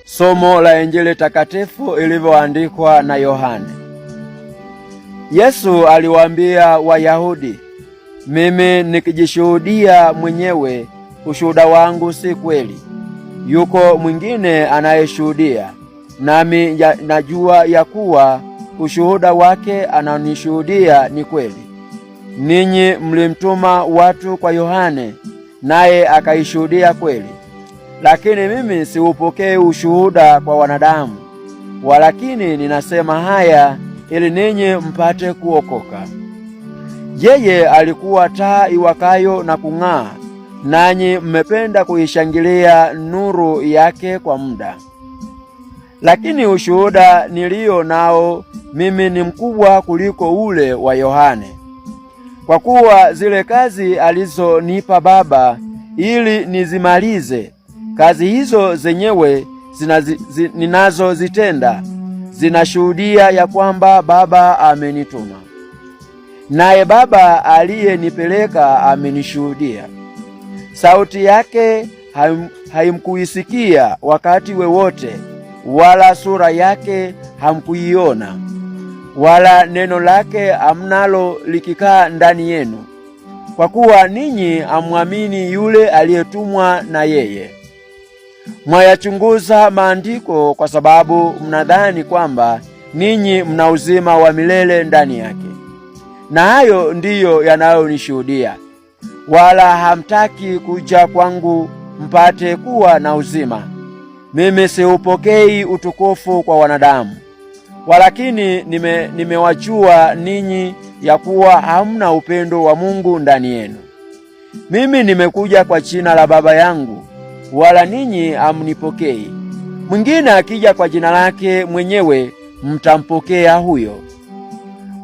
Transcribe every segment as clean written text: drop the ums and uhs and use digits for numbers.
Somo la Injili takatifu ilivyoandikwa na Yohane. Yesu aliwaambia Wayahudi, mimi nikijishuhudia mwenyewe, ushuhuda wangu si kweli. Yuko mwingine anayeshuhudia, nami najua ya kuwa ushuhuda wake ananishuhudia ni kweli. Ninyi mlimtuma watu kwa Yohane, naye akaishuhudia kweli. Lakini mimi siupokei ushuhuda kwa wanadamu, walakini ninasema haya ili ninyi mpate kuokoka. Yeye alikuwa taa iwakayo na kung'aa, nanyi mmependa kuishangilia nuru yake kwa muda. Lakini ushuhuda nilio nao mimi ni mkubwa kuliko ule wa Yohane, kwa kuwa zile kazi alizonipa Baba ili nizimalize, kazi hizo zenyewe ninazozitenda zinashuhudia ya kwamba Baba amenituma. Naye Baba aliyenipeleka amenishuhudia. Sauti yake haimkuisikia wakati wewote, wala sura yake hamkuiona, wala neno lake hamnalo likikaa ndani yenu, kwa kuwa ninyi hamwamini yule aliyetumwa na yeye. Mwayachunguza maandiko kwa sababu mnadhani kwamba ninyi mna uzima wa milele ndani yake, na hayo ndiyo yanayonishuhudia. Wala hamtaki kuja kwangu mpate kuwa na uzima. Mimi siupokei utukufu kwa wanadamu, walakini nimewajua ninyi ya kuwa hamna upendo wa Mungu ndani yenu. Mimi nimekuja kwa jina la Baba yangu, wala ninyi hamnipokei. Mwingine akija kwa jina lake mwenyewe, mtampokea huyo.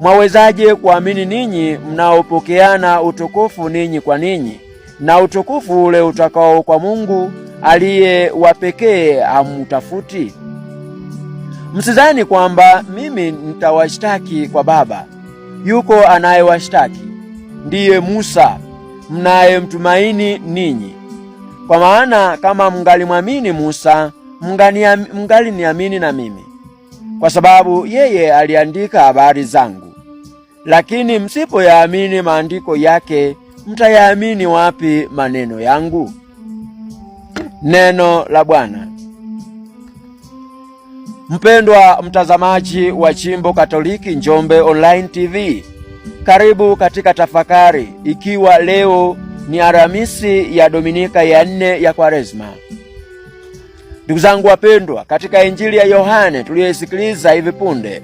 Mwawezaje kuamini ninyi mnaopokeana utukufu ninyi kwa ninyi, na utukufu ule utakao kwa Mungu aliye wa pekee hamutafuti? Msidhani kwamba mimi nitawashtaki kwa Baba. Yuko anayewashtaki, ndiye Musa mnayemtumaini ninyi. Kwa maana kama mngalimwamini Musa, mngaliniamini na mimi, kwa sababu yeye aliandika habari zangu. Lakini msipoyaamini maandiko yake, mtayaamini wapi maneno yangu? Neno la Bwana. Mpendwa mtazamaji wa Jimbo Katoliki Njombe Online TV, karibu katika tafakari, ikiwa leo ni Alhamisi ya Dominika ya 4 ya Kwaresma. Ndugu zangu wapendwa, katika Injili ya Yohane tuliyosikiliza hivi punde,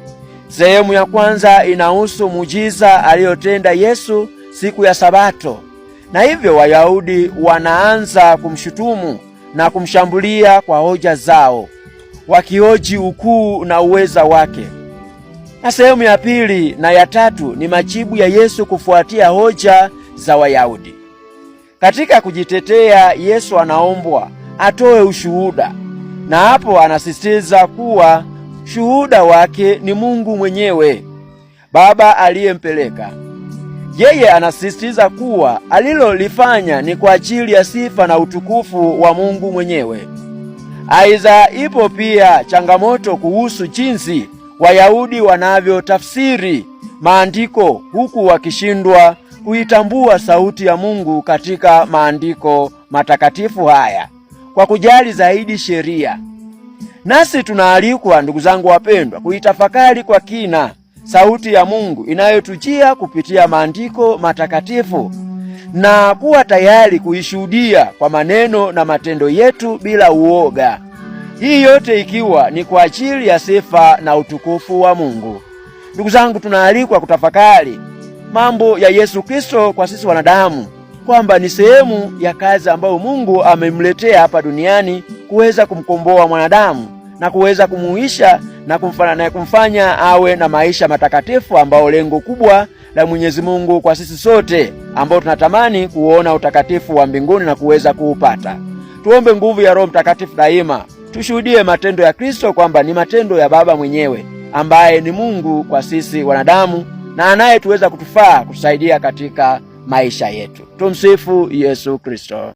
sehemu ya kwanza inahusu muujiza aliyotenda Yesu siku ya Sabato, na hivyo Wayahudi wanaanza kumshutumu na kumshambulia kwa hoja zao, wakihoji ukuu na uweza wake. Na sehemu ya pili na ya tatu ni majibu ya Yesu kufuatia hoja za Wayahudi. Katika kujitetea, Yesu anaombwa atoe ushuhuda, na hapo anasisitiza kuwa shuhuda wake ni Mungu mwenyewe, Baba aliyempeleka. Yeye anasisitiza kuwa alilolifanya ni kwa ajili ya sifa na utukufu wa Mungu mwenyewe. Aidha, ipo pia changamoto kuhusu jinsi Wayahudi wanavyotafsiri maandiko, huku wakishindwa kuitambua sauti ya Mungu katika maandiko matakatifu haya kwa kujali zaidi sheria. Nasi tunaalikwa, ndugu zangu wapendwa, kuitafakari kwa kina sauti ya Mungu inayotujia kupitia maandiko matakatifu na kuwa tayari kuishuhudia kwa maneno na matendo yetu bila uoga. Hii yote ikiwa ni kwa ajili ya sifa na utukufu wa Mungu. Ndugu zangu, tunaalikwa kutafakari mambo ya Yesu Kristo kwa sisi wanadamu, kwamba ni sehemu ya kazi ambayo Mungu amemletea hapa duniani kuweza kumkomboa mwanadamu na kuweza kumuisha na kumfanya awe na maisha matakatifu, ambao lengo kubwa la Mwenyezi Mungu kwa sisi sote ambao tunatamani kuona utakatifu wa mbinguni na kuweza kuupata. Tuombe nguvu ya Roho Mtakatifu daima, tushuhudie matendo ya Kristo kwamba ni matendo ya Baba mwenyewe ambaye ni Mungu kwa sisi wanadamu na anayetuweza kutufaa kutusaidia katika maisha yetu. Tumsifu Yesu Kristo.